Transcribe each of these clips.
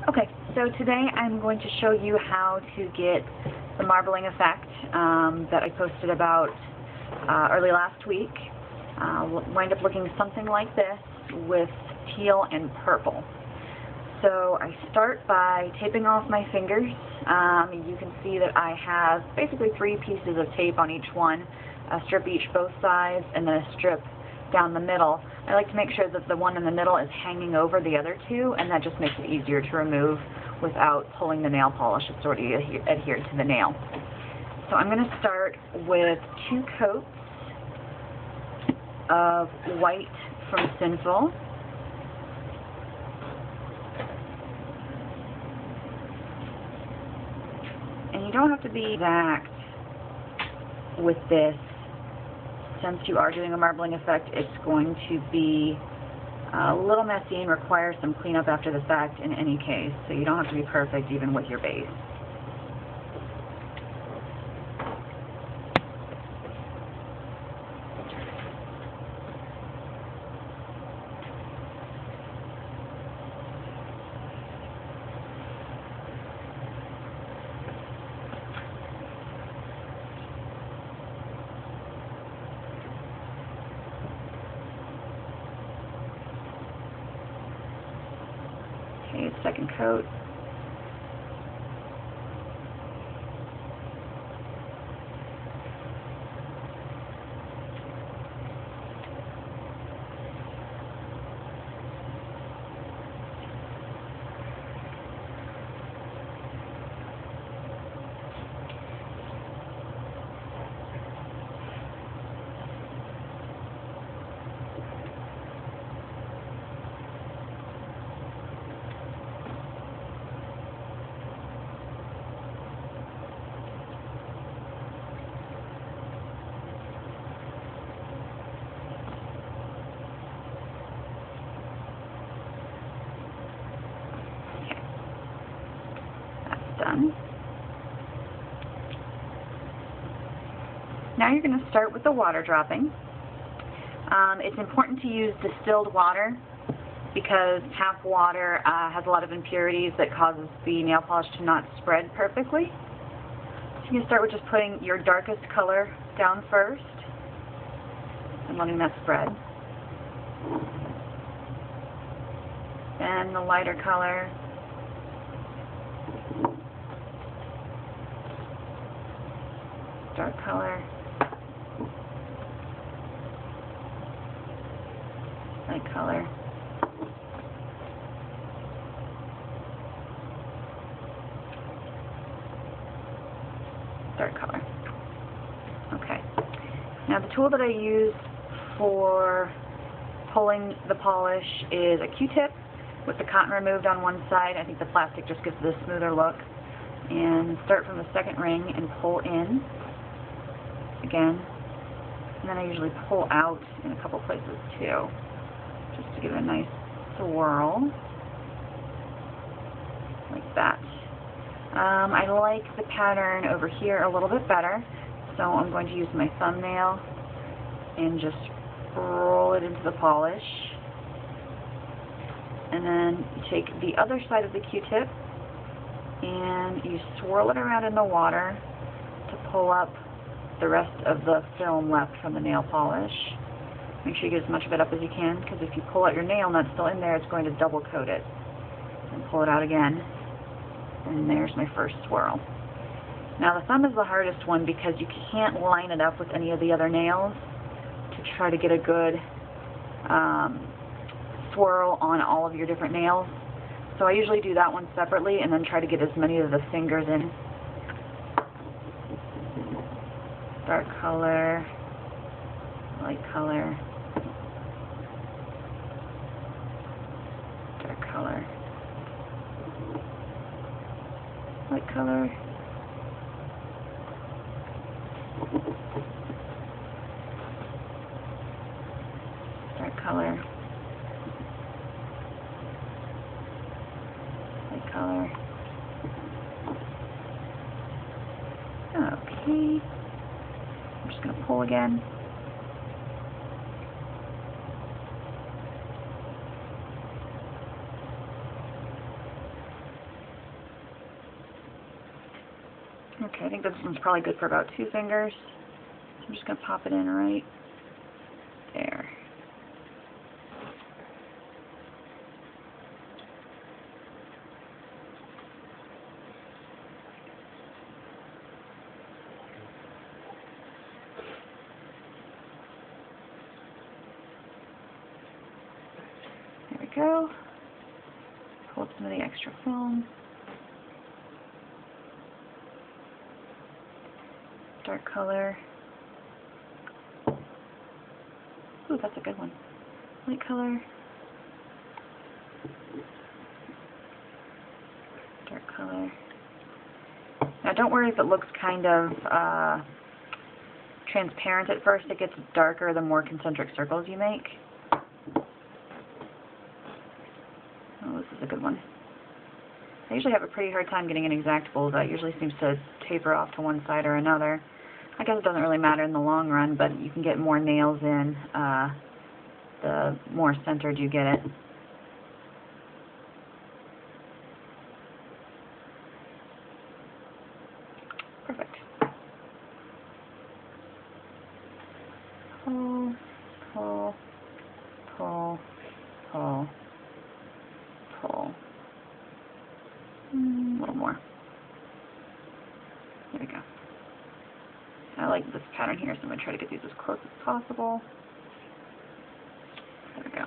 Okay, so today I'm going to show you how to get the marbling effect that I posted about early last week. Wind up looking something like this with teal and purple. So I start by taping off my fingers. You can see that I have basically 3 pieces of tape on each one, a strip each both sides, and then a strip down the middle. I like to make sure that the one in the middle is hanging over the other 2, and that just makes it easier to remove without pulling the nail polish. It's already adhered to the nail. So I'm going to start with 2 coats of white from Sinful. And you don't have to be exact with this. Since you are doing a marbling effect, it's going to be a little messy and require some cleanup after the fact in any case. So you don't have to be perfect even with your base. Okay, second coat. Done. Now you're going to start with the water dropping. It's important to use distilled water because tap water has a lot of impurities that causes the nail polish to not spread perfectly. So you can start with just putting your darkest color down first and letting that spread. Then the lighter color. Dark color, light color, dark color. Okay. Now the tool that I use for pulling the polish is a Q-tip with the cotton removed on one side. I think the plastic just gives it a smoother look. And start from the second ring and pull in. Again, and then I usually pull out in a couple places too, just to give it a nice swirl, like that. I like the pattern over here a little bit better, so I'm going to use my thumbnail and just roll it into the polish. And then you take the other side of the Q-tip and you swirl it around in the water to pull up the rest of the film left from the nail polish. Make sure you get as much of it up as you can, because if you pull out your nail and that's still in there, it's going to double coat it. And pull it out again. And there's my first swirl. Now the thumb is the hardest one because you can't line it up with any of the other nails to try to get a good swirl on all of your different nails. So I usually do that one separately and then try to get as many of the fingers in. Dark color, light color, dark color, light color, dark color, light color. Okay. I'm just going to pull again. Okay, I think this one's probably good for about 2 fingers. So I'm just going to pop it in right there. There we go. Pull up some of the extra film. Dark color. Ooh, that's a good one. Light color. Dark color. Now don't worry if it looks kind of transparent at first. It gets darker the more concentric circles you make. Oh, this is a good one. I usually have a pretty hard time getting an exact bullseye. It usually seems to taper off to one side or another. I guess it doesn't really matter in the long run, but you can get more nails in the more centered you get it. Perfect. Pull, pull, pull, pull, pull. A little more. There we go. I like this pattern here, so I'm going to try to get these as close as possible. There we go.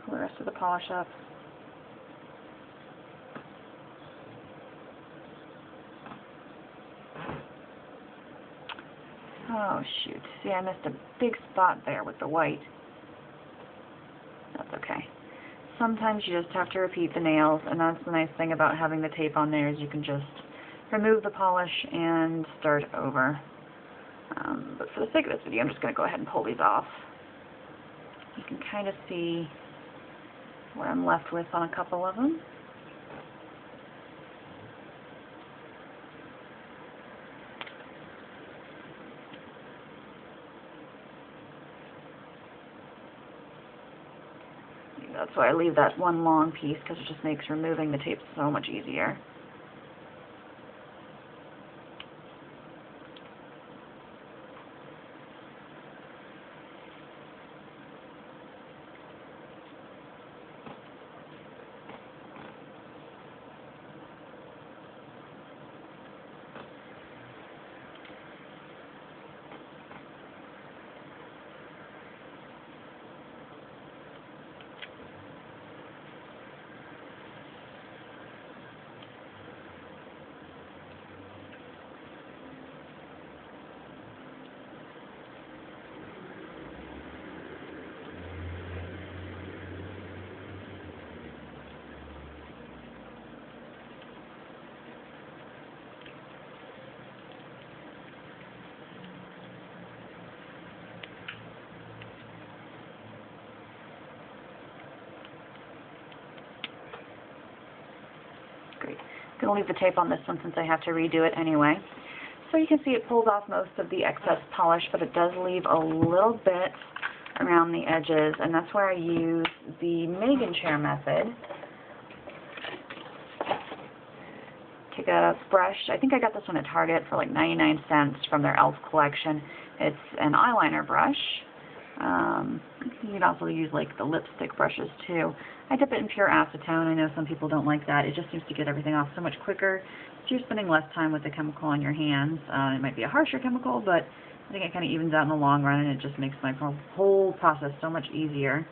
Pull the rest of the polish up. Oh shoot, see I missed a big spot there with the white. That's okay. Sometimes you just have to repeat the nails, and that's the nice thing about having the tape on there is you can just remove the polish and start over. But for the sake of this video, I'm just going to go ahead and pull these off. You can kind of see what I'm left with on a couple of them. That's why I leave that one long piece, because it just makes removing the tape so much easier. Great. I'm going to leave the tape on this one since I have to redo it anyway. So you can see it pulls off most of the excess polish, but it does leave a little bit around the edges, and that's where I use the Megan chair method. Take a brush. I think I got this one at Target for like 99 cents from their e.l.f. collection. It's an eyeliner brush. You can also use like the lipstick brushes too. I dip it in pure acetone. I know some people don't like that. It just seems to get everything off so much quicker. So you're spending less time with the chemical on your hands. It might be a harsher chemical, but I think it kind of evens out in the long run, and it just makes my whole process so much easier.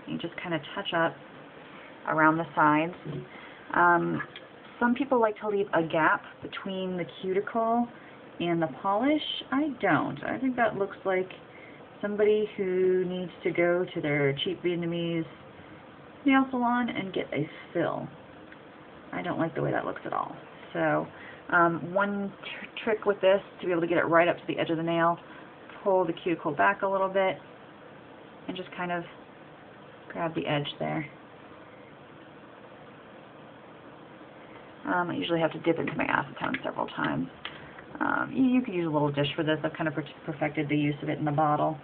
You just kind of touch up around the sides. Some people like to leave a gap between the cuticle and the polish. I don't. I think that looks like somebody who needs to go to their cheap Vietnamese nail salon and get a fill. I don't like the way that looks at all. So one trick with this, to be able to get it right up to the edge of the nail, pull the cuticle back a little bit and just kind of grab the edge there. I usually have to dip into my acetone several times. You could use a little dish for this. I've kind of perfected the use of it in the bottle.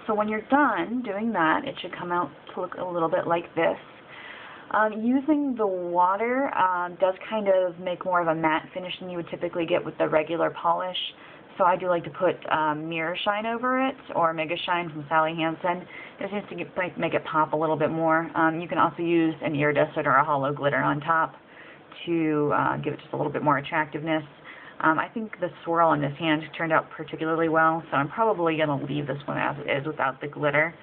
So when you're done doing that, it should come out to look a little bit like this. Using the water does kind of make more of a matte finish than you would typically get with the regular polish. So I do like to put Mirror Shine over it, or Mega Shine from Sally Hansen. It seems to make it pop a little bit more. You can also use an iridescent or a hollow glitter on top to give it just a little bit more attractiveness. I think the swirl on this hand turned out particularly well, so I'm probably going to leave this one as it is without the glitter.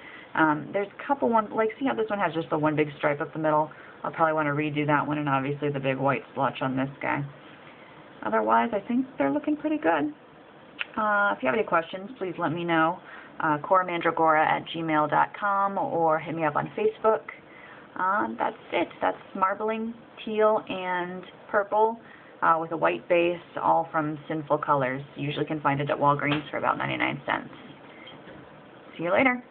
There's a couple ones, like see how this one has just the one big stripe up the middle? I'll probably want to redo that one, and obviously the big white splotch on this guy. Otherwise, I think they're looking pretty good. If you have any questions, please let me know. coramandragora@gmail.com, or hit me up on Facebook. That's it. That's marbling, teal, and purple with a white base, all from Sinful Colors. You usually can find it at Walgreens for about 99 cents. See you later.